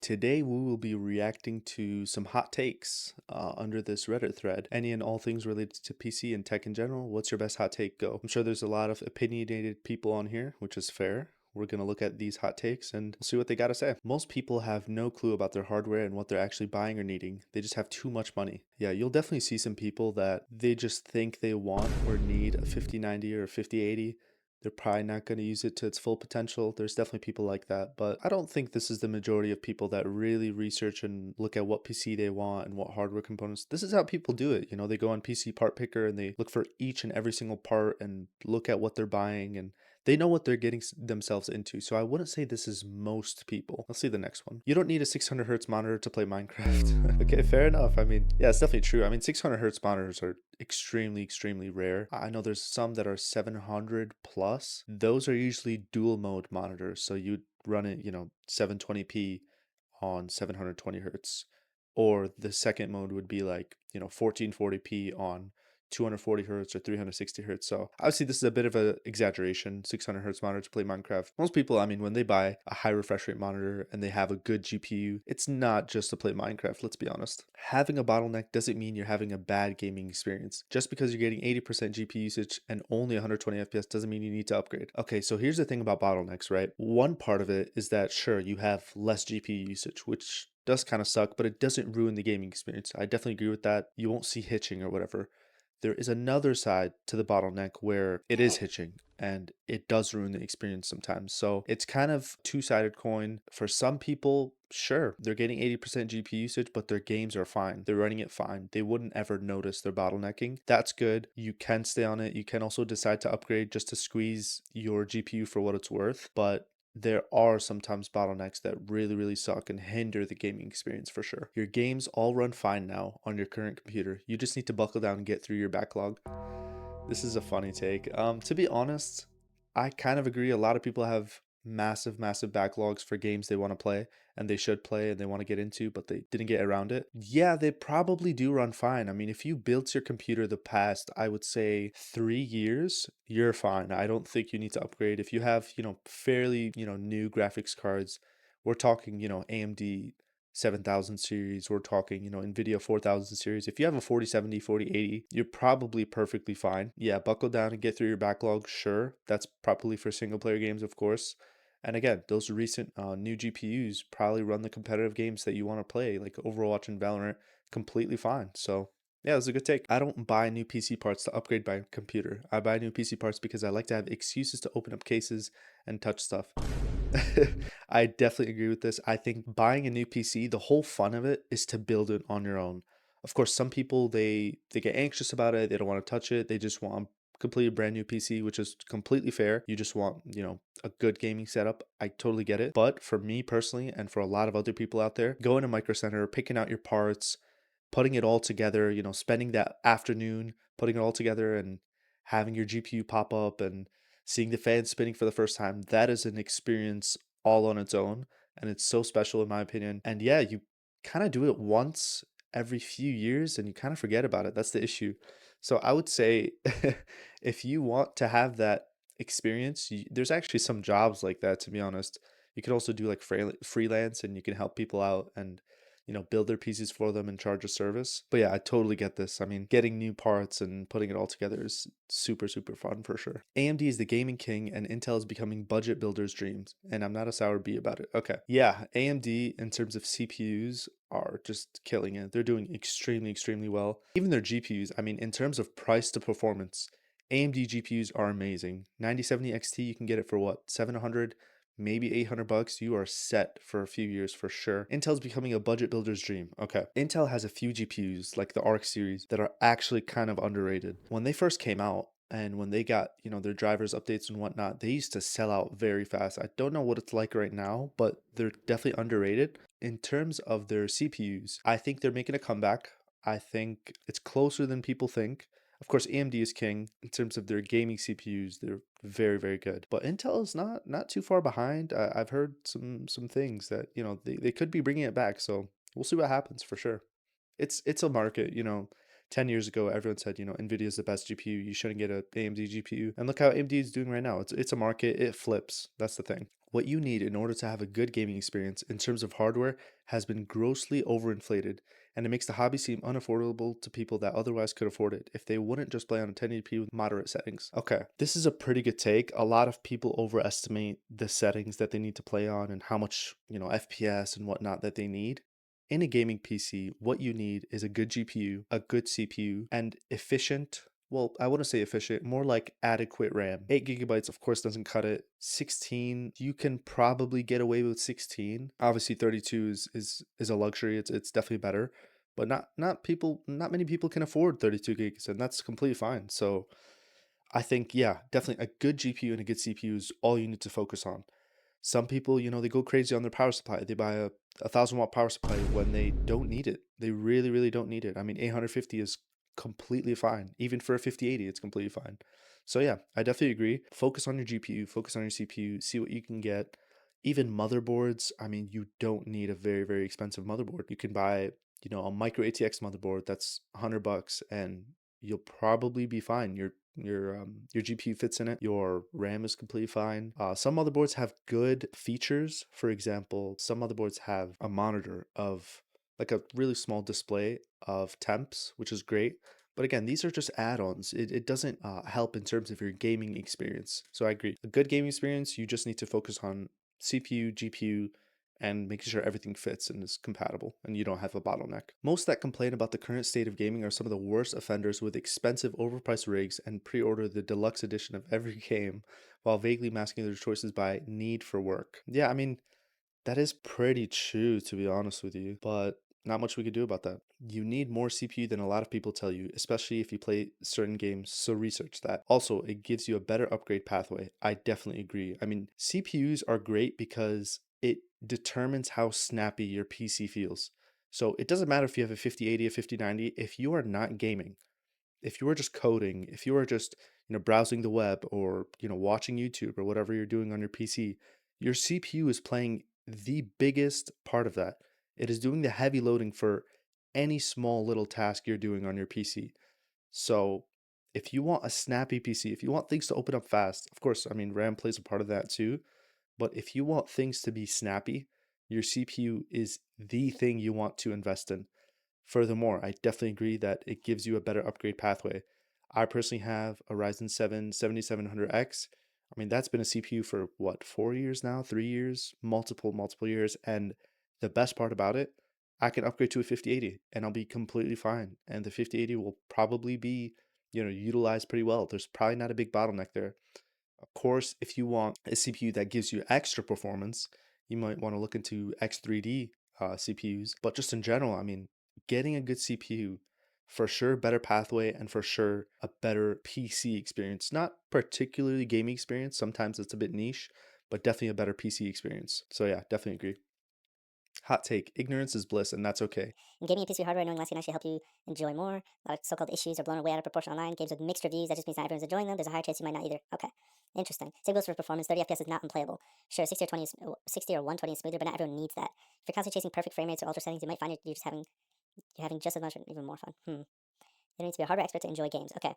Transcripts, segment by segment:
Today, we will be reacting to some hot takes under this Reddit thread. Any and all things related to PC and tech in general. What's your best hot take? Go. I'm sure there's a lot of opinionated people on here, which is fair. We're going to look at these hot takes and we'll see what they got to say. Most people have no clue about their hardware and what they're actually buying or needing. They just have too much money. Yeah, you'll definitely see some people that they just think they want or need a 5090 or a 5080. They're probably not going to use it to its full potential. There's definitely people like that, but I don't think this is the majority of people that really research and look at what PC they want and what hardware components. This is how people do it. They go on PC Part Picker and they look for each and every single part and look at what they're buying, and they know what they're getting themselves into. So I wouldn't say this is most people. Let's see the next one. You don't need a 600 hertz monitor to play Minecraft. Okay, fair enough. I mean, yeah, it's definitely true. I mean, 600 hertz monitors are extremely rare. I know there's some that are 700 plus. Those are usually dual mode monitors. So you'd run it, 720p on 720 hertz. Or the second mode would be like, 1440p on 240 hertz or 360 hertz. So obviously this is a bit of an exaggeration, 600 hertz monitor to play Minecraft. Most people, I mean, when they buy a high refresh rate monitor and they have a good GPU, it's not just to play Minecraft, let's be honest. Having a bottleneck doesn't mean you're having a bad gaming experience. Just because you're getting 80% GPU usage and only 120 FPS doesn't mean you need to upgrade. Okay, so here's the thing about bottlenecks, right? One part of it is that sure, you have less GPU usage, which does kind of suck, but it doesn't ruin the gaming experience. I definitely agree with that. You won't see hitching or whatever. There is another side to the bottleneck where it is hitching and it does ruin the experience sometimes. So it's kind of two-sided coin. For some people, sure, they're getting 80% GPU usage, but their games are fine. They're running it fine. They wouldn't ever notice their bottlenecking. That's good. You can stay on it. You can also decide to upgrade just to squeeze your GPU for what it's worth. But there are sometimes bottlenecks that really suck and hinder the gaming experience for sure. Your games all run fine now on your current computer. You just need to buckle down and get through your backlog. This is a funny take. To be honest, I kind of agree. A lot of people have massive backlogs for games they want to play and they should play and they want to get into, but they didn't get around it. Yeah, they probably do run fine. I mean, if you built your computer the past, I would say 3 years, you're fine. I don't think you need to upgrade. If you have, fairly, new graphics cards, we're talking, AMD 7000 series, we're talking, NVIDIA 4000 series. If you have a 4070, 4080, you're probably perfectly fine. Yeah, buckle down and get through your backlog. Sure, that's probably for single player games, of course. And again, those recent new GPUs probably run the competitive games that you want to play, like Overwatch and Valorant, completely fine. So yeah, that's a good take. I don't buy new PC parts to upgrade my computer. I buy new PC parts because I like to have excuses to open up cases and touch stuff. I definitely agree with this. I think buying a new PC, the whole fun of it is to build it on your own. Of course, some people they get anxious about it. They don't want to touch it. They just want a completely brand new PC, which is completely fair. You just want, a good gaming setup. I totally get it. But for me personally, and for a lot of other people out there, going to Micro Center, picking out your parts, putting it all together, spending that afternoon putting it all together and having your GPU pop up and seeing the fan spinning for the first time, that is an experience all on its own. And it's so special in my opinion. And yeah, you kind of do it once every few years and you kind of forget about it. That's the issue. So I would say if you want to have that experience, there's actually some jobs like that, to be honest. You could also do like freelance and you can help people out and build their PCs for them and charge a service. But yeah, I totally get this. I mean, getting new parts and putting it all together is super fun for sure. AMD is the gaming king and Intel is becoming budget builders' dreams. And I'm not a sour bee about it. Okay. Yeah, AMD in terms of CPUs are just killing it. They're doing extremely well. Even their GPUs, I mean, in terms of price to performance, AMD GPUs are amazing. 9070 XT, you can get it for what, 700, maybe 800 bucks, you are set for a few years for sure. Intel's becoming a budget builder's dream. Okay. Intel has a few GPUs like the Arc series that are actually kind of underrated. When they first came out and when they got, their drivers updates and whatnot, they used to sell out very fast. I don't know what it's like right now, but they're definitely underrated. In terms of their CPUs, I think they're making a comeback. I think it's closer than people think. Of course, AMD is king in terms of their gaming CPUs. They're very good. But Intel is not too far behind. I've heard some things that they could be bringing it back. So we'll see what happens for sure. It's a market. 10 years ago, everyone said Nvidia is the best GPU. You shouldn't get a AMD GPU. And look how AMD is doing right now. It's a market. It flips. That's the thing. What you need in order to have a good gaming experience in terms of hardware has been grossly overinflated, and it makes the hobby seem unaffordable to people that otherwise could afford it if they wouldn't just play on a 1080p with moderate settings. Okay, this is a pretty good take. A lot of people overestimate the settings that they need to play on and how much, FPS and whatnot that they need. In a gaming PC, what you need is a good GPU, a good CPU, and efficient, well, I wouldn't say efficient, more like adequate RAM. 8 gigabytes, of course, doesn't cut it. 16, you can probably get away with 16. Obviously, 32 is a luxury. It's definitely better, but not many people can afford 32 gigs, and that's completely fine. So I think, yeah, definitely a good GPU and a good CPU is all you need to focus on. Some people, they go crazy on their power supply. They buy a 1,000 watt power supply when they don't need it. They really, really don't need it. I mean, 850 is completely fine. Even for a 5080, it's completely fine. So yeah, I definitely agree. Focus on your GPU, focus on your CPU, see what you can get. Even motherboards, I mean, you don't need a very, very expensive motherboard. You can buy, a micro ATX motherboard that's $100 and you'll probably be fine. Your GPU fits in it. Your RAM is completely fine. Some motherboards have good features. For example, some motherboards have a monitor of like a really small display of temps, which is great. But again, these are just add-ons. It doesn't help in terms of your gaming experience. So I agree. A good gaming experience, you just need to focus on CPU, GPU, and making sure everything fits and is compatible and you don't have a bottleneck. Most that complain about the current state of gaming are some of the worst offenders with expensive overpriced rigs and pre-order the deluxe edition of every game while vaguely masking their choices by need for work. Yeah, I mean, that is pretty true, to be honest with you, but not much we could do about that. You need more CPU than a lot of people tell you, especially if you play certain games, so research that. Also, it gives you a better upgrade pathway. I definitely agree. I mean, CPUs are great because it determines how snappy your PC feels. So it doesn't matter if you have a 5080, a 5090, if you are not gaming, if you are just coding, if you are just, browsing the web or, watching YouTube or whatever you're doing on your PC, your CPU is playing the biggest part of that. It is doing the heavy loading for any small little task you're doing on your PC. So if you want a snappy PC, if you want things to open up fast, of course, I mean, RAM plays a part of that too. But if you want things to be snappy, your CPU is the thing you want to invest in. Furthermore, I definitely agree that it gives you a better upgrade pathway. I personally have a Ryzen 7 7700X. I mean, that's been a CPU for what, 4 years now, 3 years, multiple years. And the best part about it, I can upgrade to a 5080 and I'll be completely fine. And the 5080 will probably be, utilized pretty well. There's probably not a big bottleneck there. Of course, if you want a CPU that gives you extra performance, you might want to look into X3D CPUs. But just in general, I mean, getting a good CPU, for sure, better pathway, and for sure, a better PC experience. Not particularly gaming experience. Sometimes it's a bit niche, but definitely a better PC experience. So yeah, definitely agree. Hot take, ignorance is bliss, and that's okay. In gaming and PC hardware, knowing less can actually help you enjoy more. A lot of so-called issues are blown away out of proportion online. Games with mixed reviews, that just means not everyone's enjoying them. There's a higher chance you might not either. Okay, interesting. Same goes for performance. 30 FPS is not unplayable. Sure, 60 or 20 is 60 or 120 is smoother, but not everyone needs that. If you're constantly chasing perfect frame rates or ultra settings, you might find you're having just as much or even more fun. You don't need to be a hardware expert to enjoy games. Okay,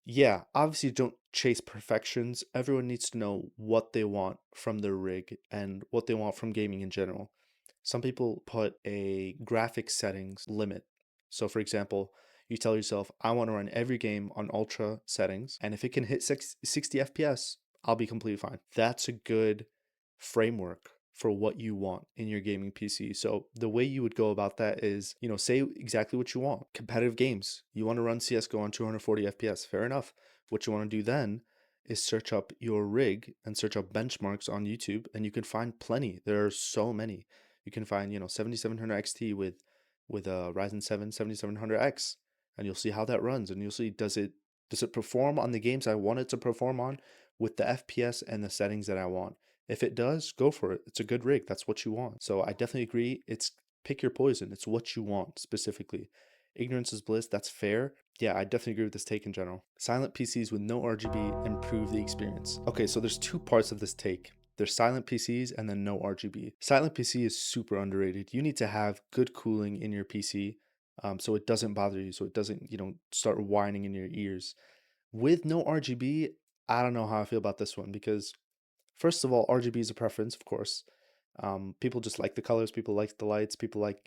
Yeah, obviously don't chase perfections. Everyone needs to know what they want from their rig and what they want from gaming in general. Some people put a graphics settings limit. So, for example, you tell yourself, I want to run every game on ultra settings, and if it can hit 60 FPS, I'll be completely fine. That's a good framework for what you want in your gaming PC. So the way you would go about that is, say exactly what you want. Competitive games. You want to run CS:GO on 240 FPS. Fair enough. What you want to do then is search up your rig and search up benchmarks on YouTube, and you can find plenty. There are so many. You can find, 7700 XT with a Ryzen 7 7700X, and you'll see how that runs, and you'll see does it perform on the games I want it to perform on with the FPS and the settings that I want. If it does, go for it. It's a good rig. That's what you want. So I definitely agree. It's pick your poison. It's what you want specifically. Ignorance is bliss. That's fair. Yeah, I definitely agree with this take in general. Silent PCs with no RGB improve the experience. Okay, so there's two parts of this take. There's silent PCs and then no RGB. Silent PC is super underrated. You need to have good cooling in your PC, so it doesn't bother you, so it doesn't, start whining in your ears. With no RGB, I don't know how I feel about this one because First of all, RGB is a preference, of course. People just like the colors, people like the lights, people like,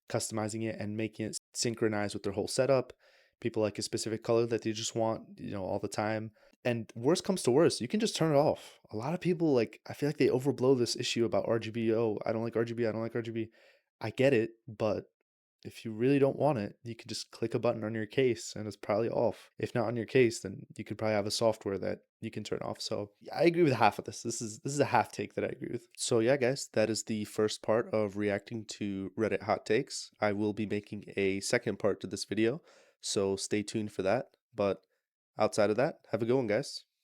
customizing it and making it synchronize with their whole setup. People like a specific color that they just want, all the time. And worst comes to worst, you can just turn it off. A lot of people like I feel like they overblow this issue about RGB. Oh, I don't like RGB, I don't like RGB. I get it, but if you really don't want it, you can just click a button on your case and it's probably off. If not on your case, then you could probably have a software that you can turn off. So yeah, I agree with half of this. This is a half take that I agree with. So yeah, guys, that is the first part of reacting to Reddit hot takes. I will be making a second part to this video, so stay tuned for that. But outside of that, have a good one, guys.